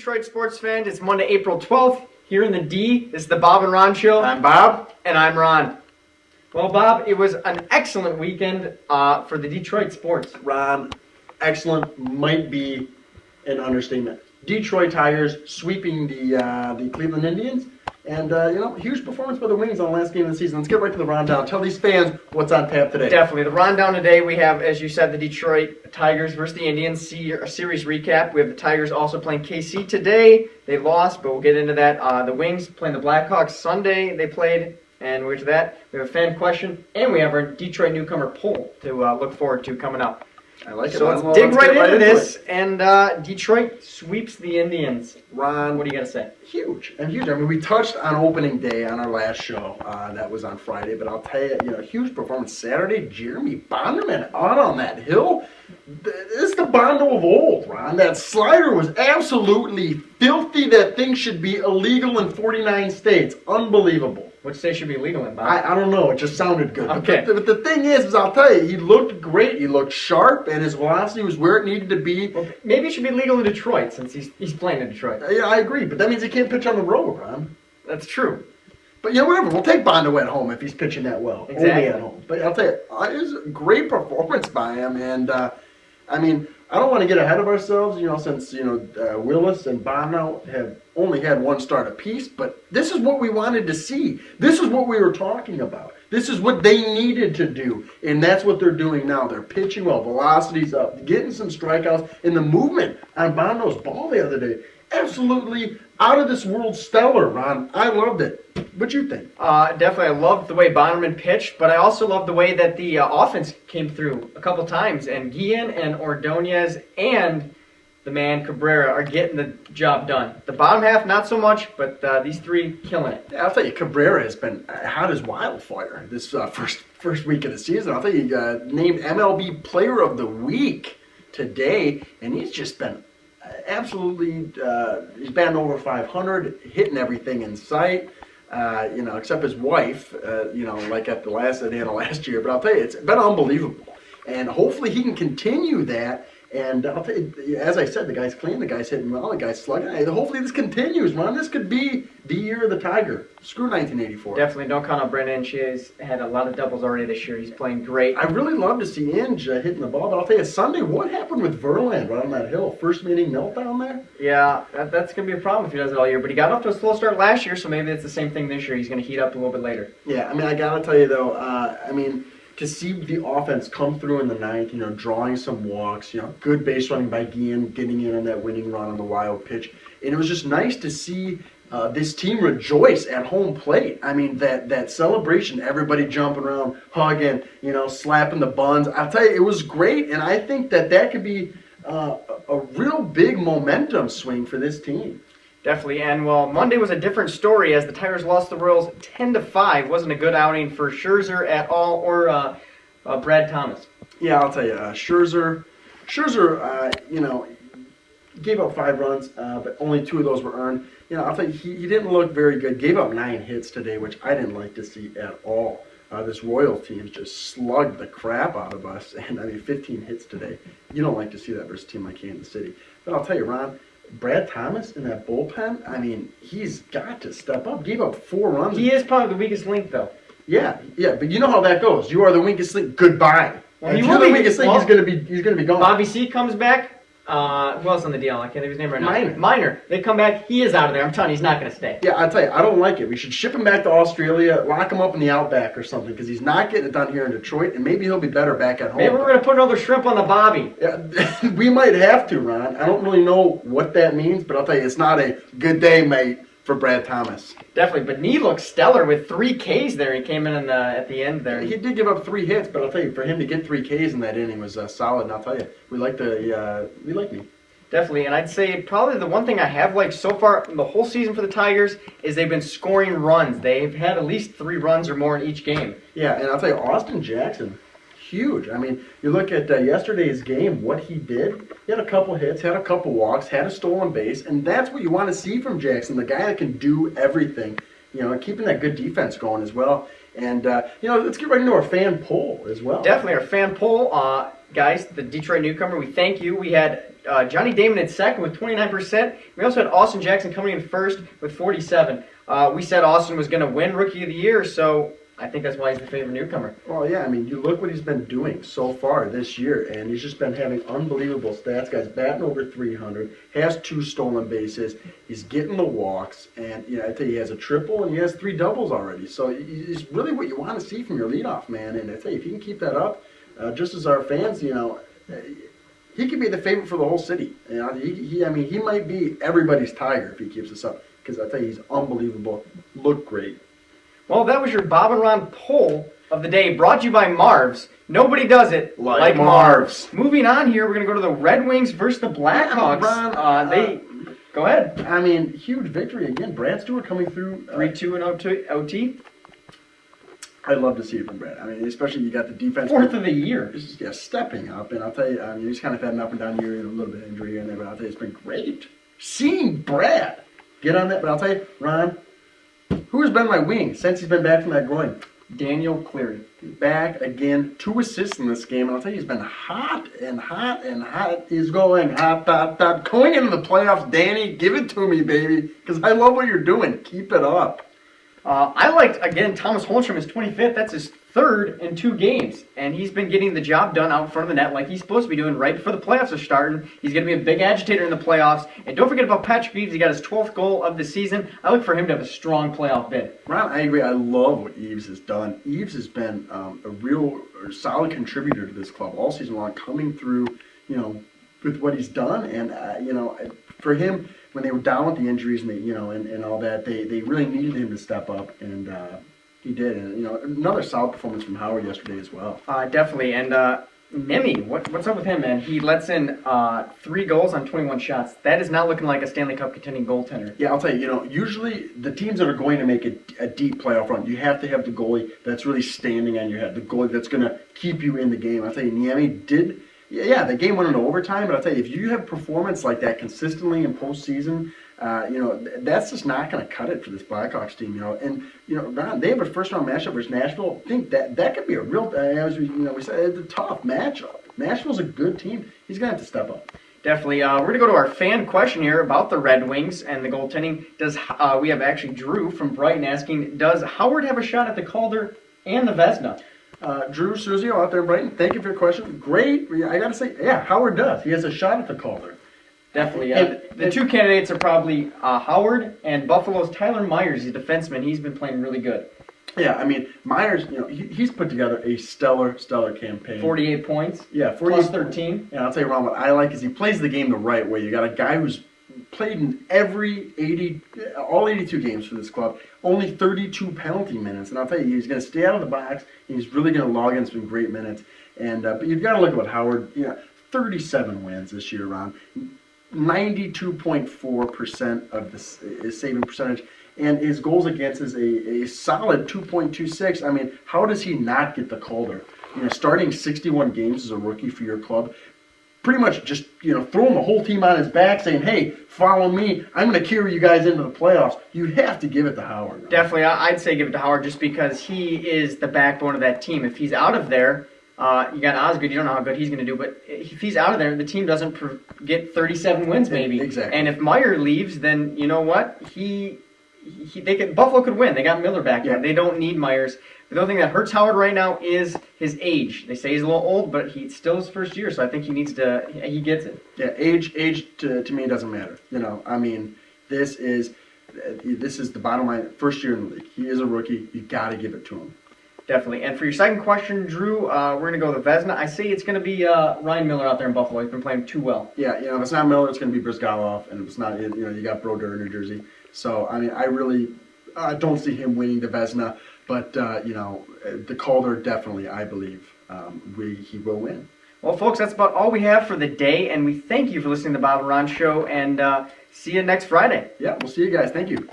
Detroit sports fans? It's Monday, April 12th. Here in the D, this is the Bob and Ron Show. I'm Bob. And I'm Ron. Well, Bob, it was an excellent weekend for the Detroit sports. Ron, excellent might be an understatement. Detroit Tigers sweeping the Cleveland Indians. And, huge performance by the Wings on the last game of the season. Let's get right to the rundown. Tell these fans what's on tap today. Definitely. The rundown today, we have, as you said, the Detroit Tigers versus the Indians. See a series recap. We have the Tigers also playing KC today. They lost, but we'll get into that. The Wings playing the Blackhawks Sunday. They played, and we're to that. We have a fan question, and we have our Detroit newcomer poll to look forward to coming up. I like it. So let's dig right into this, and Detroit sweeps the Indians. Ron, what do you got to say? Huge. I mean, we touched on opening day on our last show. That was on Friday, but I'll tell you, huge performance Saturday. Jeremy Bonderman out on that hill. This is the Bondo of old, Ron. That slider was absolutely filthy. That thing should be illegal in 49 states. Unbelievable. Which state should be legal in, Bob? I don't know. It just sounded good. Okay. But the thing is I'll tell you, he looked great. He looked sharp, and his velocity was where it needed to be. Well, maybe it should be legal in Detroit since he's playing in Detroit. Yeah, I agree. But that means he can't pitch on the road, Ron. That's true. But whatever. We'll take Bondo at home if he's pitching that well. Exactly. Only at home. But I'll tell you, it was a great performance by him. And, I don't want to get ahead of ourselves, since, Willis and Bondo have only had one start apiece. But this is what we wanted to see. This is what we were talking about. This is what they needed to do. And that's what they're doing now. They're pitching well. Velocity's up. Getting some strikeouts. And the movement on Bondo's ball the other day. Absolutely out of this world stellar, Ron. I loved it. What'd you think? Definitely. I loved the way Bonderman pitched, but I also loved the way that the offense came through a couple times. And Guillen and Ordonez and the man Cabrera are getting the job done. The bottom half, not so much, but these three killing it. Yeah, I'll tell you, Cabrera has been hot as wildfire this first week of the season. I'll tell you, named MLB Player of the Week today, and he's just been absolutely, he's batting over 500, hitting everything in sight. Except his wife, like at the end of last year. But I'll tell you, it's been unbelievable. And hopefully he can continue that. And I'll tell you, as I said, the guy's clean, the guy's hitting well, the guy's slugging. Hopefully this continues, man. This could be the year of the Tiger. Screw 1984. Definitely don't count on Brendan. She has had a lot of doubles already this year. He's playing great. I really love to see Inge hitting the ball. But I'll tell you, Sunday, what happened with Verlander right on that hill? First meeting meltdown there? Yeah, that's going to be a problem if he does it all year. But he got off to a slow start last year, so maybe it's the same thing this year. He's going to heat up a little bit later. Yeah, I got to tell you, though, to see the offense come through in the ninth, drawing some walks, good base running by Guillen, getting in on that winning run on the wild pitch. And it was just nice to see this team rejoice at home plate. That celebration, everybody jumping around, hugging, slapping the buns. I'll tell you, it was great. And I think that could be a real big momentum swing for this team. Definitely, and Monday was a different story as the Tigers lost the Royals 10-5. Wasn't a good outing for Scherzer at all, or Brad Thomas. Yeah, I'll tell you, Scherzer, gave up 5 runs, but only 2 of those were earned. I'll tell you, he didn't look very good. Gave up 9 hits today, which I didn't like to see at all. This Royals team just slugged the crap out of us, and 15 hits today. You don't like to see that versus a team like Kansas City. But I'll tell you, Ron, Brad Thomas in that bullpen, he's got to step up. Gave up 4 runs. He is probably the weakest link, though. Yeah, but you know how that goes. You are the weakest link. Goodbye. Well, if you're the weakest link, he's gonna be gone. Bobby C comes back. Who else on the DL? I can't think of his name right now. Minor. They come back. He is out of there. I'm telling you, he's not going to stay. Yeah, I tell you, I don't like it. We should ship him back to Australia, lock him up in the Outback or something, because he's not getting it done here in Detroit, and maybe he'll be better back at home. Maybe we're going to put another shrimp on the Bobby. Yeah, we might have to, Ron. I don't really know what that means, but I'll tell you, it's not a good day, mate, for Brad Thomas. Definitely, but Knee looked stellar with 3 Ks there. He came in at the end there. He did give up 3 hits, but I'll tell you, for him to get 3 Ks in that inning was solid. And I'll tell you, we like Knee. Definitely, and I'd say probably the one thing I have liked so far the whole season for the Tigers is they've been scoring runs. They've had at least 3 runs or more in each game. Yeah, and I'll tell you, Austin Jackson, huge. You look at yesterday's game, what he did. He had a couple hits, had a couple walks, had a stolen base, and that's what you want to see from Jackson, the guy that can do everything, keeping that good defense going as well. And, let's get right into our fan poll as well. Definitely, our fan poll. Guys, the Detroit newcomer, we thank you. We had Johnny Damon in second with 29%. We also had Austin Jackson coming in first with 47. We said Austin was going to win Rookie of the Year, so I think that's why he's the favorite newcomer. Well, yeah, I mean, you look what he's been doing so far this year, and he's just been having unbelievable stats. Guy's batting over 300, has 2 stolen bases, he's getting the walks, and I tell you, he has a triple and he has 3 doubles already. So he's really what you want to see from your leadoff man. And I tell you, if he can keep that up, just as our fans, he could be the favorite for the whole city. He might be everybody's Tiger if he keeps this up. Because I tell you, he's unbelievable. Looked great. Well, that was your Bob and Ron poll of the day, brought to you by Marv's. Nobody does it like Marv's. Moving on here, we're going to go to the Red Wings versus the Blackhawks. Ron, go ahead. I mean, huge victory again. Brad Stewart coming through 3-2 in OT. I'd love to see it from Brad. I mean, especially you got the defense. 4th of the year. He's just stepping up, and I'll tell you, he's kind of had an up and down year, a little bit of injury in there, but I'll tell you, it's been great seeing Brad get on that. But I'll tell you, Ron, who has been my wing since he's been back from that groin? Daniel Cleary. Back again, 2 assists in this game, and I'll tell you, he's been hot and hot and hot. He's going hot, hot, hot. Going into the playoffs, Danny, give it to me, baby, because I love what you're doing. Keep it up. I liked, again, Thomas Holmstrom is 25th. That's his 3rd in 2 games. And he's been getting the job done out in front of the net like he's supposed to be doing right before the playoffs are starting. He's going to be a big agitator in the playoffs. And don't forget about Patrick Eaves. He got his 12th goal of the season. I look for him to have a strong playoff bid. Ron, I agree. I love what Eaves has done. Eaves has been a real solid contributor to this club all season long, coming through, with what he's done. And, for him, when they were down with the injuries and and all that, they really needed him to step up, and he did. And another solid performance from Howard yesterday as well. Definitely. And Nemi, what's up with him, man? He lets in 3 goals on 21 shots. That is not looking like a Stanley Cup contending goaltender. Yeah, I'll tell you. Usually the teams that are going to make a deep playoff run, you have to have the goalie that's really standing on your head, the goalie that's going to keep you in the game. I'll tell you, Niemi did. Yeah, the game went into overtime, but I'll tell you, if you have performance like that consistently in postseason, that's just not going to cut it for this Blackhawks team. And Ron, they have a first-round matchup versus Nashville. I think that could be a real, as we said, it's a tough matchup. Nashville's a good team. He's going to have to step up. Definitely. We're going to go to our fan question here about the Red Wings and the goaltending. We have actually Drew from Brighton asking, does Howard have a shot at the Calder and the Vezina? Drew Suzio out there in Brighton, thank you for your question. Great. I got to say, yeah, Howard does. He has a shot at the Calder. Definitely. The 2 candidates are probably Howard and Buffalo's Tyler Myers. He's a defenseman. He's been playing really good. Yeah, I mean, Myers, he's put together a stellar campaign. 48 points. Yeah, 48 plus 13. And I'll tell you, Ron, what I like is he plays the game the right way. You got a guy who's played in all 82 games for this club, only 32 penalty minutes. And I'll tell you, he's going to stay out of the box, and he's really going to log in some great minutes. And but you've got to look at what Howard, 37 wins this year, Ron. 92.4% of his saving percentage. And his goals against is a solid 2.26. I mean, how does he not get the Calder? Starting 61 games as a rookie for your club, pretty much just, throwing the whole team on his back, saying, hey, follow me. I'm going to carry you guys into the playoffs. You have to give it to Howard. Right? Definitely. I'd say give it to Howard just because he is the backbone of that team. If he's out of there, you got Osgood. You don't know how good he's going to do, but if he's out of there, the team doesn't get 37 wins maybe. Exactly. And if Meyer leaves, then you know what? Buffalo could win. They got Miller back there. They don't need Myers. The only thing that hurts Howard right now is his age. They say he's a little old, but he's still his first year, so I think he gets it. Yeah, age to me doesn't matter. I mean, this is the bottom line. First year in the league. He is a rookie. You got to give it to him. Definitely. And for your second question, Drew, we're going to go with Vezina. I say it's going to be Ryan Miller out there in Buffalo. He's been playing too well. Yeah, if it's not Miller, it's going to be Brizgalov, and if it's not, you got Brodeur in New Jersey. So, I mean, I really don't see him winning the Vezina, but, the Calder definitely, I believe, he will win. Well, folks, that's about all we have for the day, and we thank you for listening to the Bob and Ron Show, and see you next Friday. Yeah, we'll see you guys. Thank you.